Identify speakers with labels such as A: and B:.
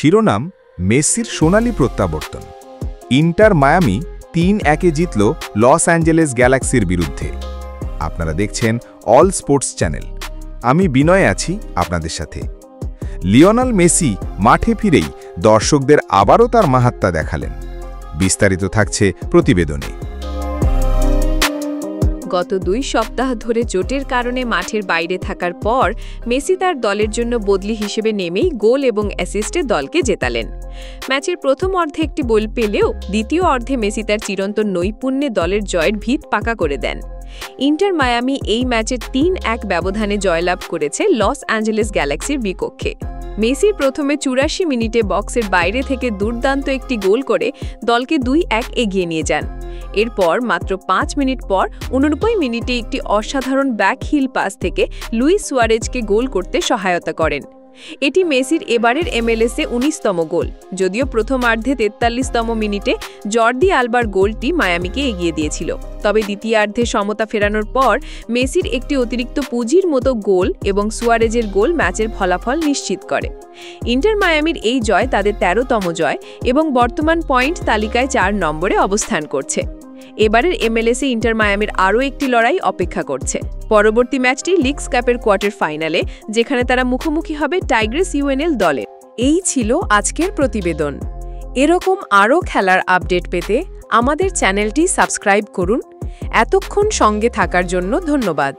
A: শিরোনাম মেসির সোনালী প্রত্যাবর্তন। ইন্টার মায়ামি ৩-১-এ জিতল লস অ্যাঞ্জেলেস গ্যালাক্সির বিরুদ্ধে। আপনারা দেখছেন অল স্পোর্টস চ্যানেল। আমি বিনয় আছি আপনাদের সাথে। লিওনেল মেসি মাঠে ফিরেই দর্শকদের আবারও তার মাহাত্ম্য দেখালেন। বিস্তারিত থাকছে প্রতিবেদনে।
B: গত ২ সপ্তাহ ধরে চোটের কারণে মাঠের বাইরে থাকার পর মেসি তার দলের জন্য বদলি হিসেবে নেমেই গোল এবং অ্যাসিস্টে দলকে জেতালেন। ম্যাচের প্রথম অর্ধে একটি গোল পেলেও দ্বিতীয় অর্ধে মেসি তার চিরন্তন নৈপুণ্যে দলের জয়ের ভিত পাকা করে দেন। ইন্টার মায়ামি এই ম্যাচে ৩-১ ব্যবধানে জয়লাভ করেছে লস অ্যাঞ্জেলেস গ্যালাক্সির বিপক্ষে। মেসি প্রথমে ৮৪ মিনিটে বক্সের বাইরে থেকে দুর্দান্ত একটি গোল করে দলকে ২-১ এগিয়ে নিয়ে যান। এরপর মাত্র ৫ মিনিট পর ৮৯ মিনিটে একটি অসাধারণ ব্যাকহিল পাস থেকে লুইস সুয়ারেজকে গোল করতে সহায়তা করেন। এটি মেসির এবারের MLS-এ ১৯তম গোল, যদিও প্রথমার্ধে ৪৩তম মিনিটে জর্দি আলবার গোলটি মায়ামিকে এগিয়ে দিয়েছিল। তবে দ্বিতীয়ার্ধে সমতা ফেরানোর পর মেসির একটি অতিরিক্ত পুঁজির মতো গোল এবং সুয়ারেজের গোল ম্যাচের ফলাফল নিশ্চিত করে। ইন্টার মায়ামির এই জয় তাদের ১৩তম জয় এবং বর্তমান পয়েন্ট তালিকায় ৪ নম্বরে অবস্থান করছে। এবারের MLS-এ ইন্টার মায়ামির আরও একটি লড়াই অপেক্ষা করছে। পরবর্তী ম্যাচটি লিগস কাপের কোয়ার্টার ফাইনালে, যেখানে তারা মুখোমুখি হবে টাইগ্রেস UNL দলের। এই ছিল আজকের প্রতিবেদন। এরকম আরও খেলার আপডেট পেতে আমাদের চ্যানেলটি সাবস্ক্রাইব করুন। এতক্ষণ সঙ্গে থাকার জন্য ধন্যবাদ।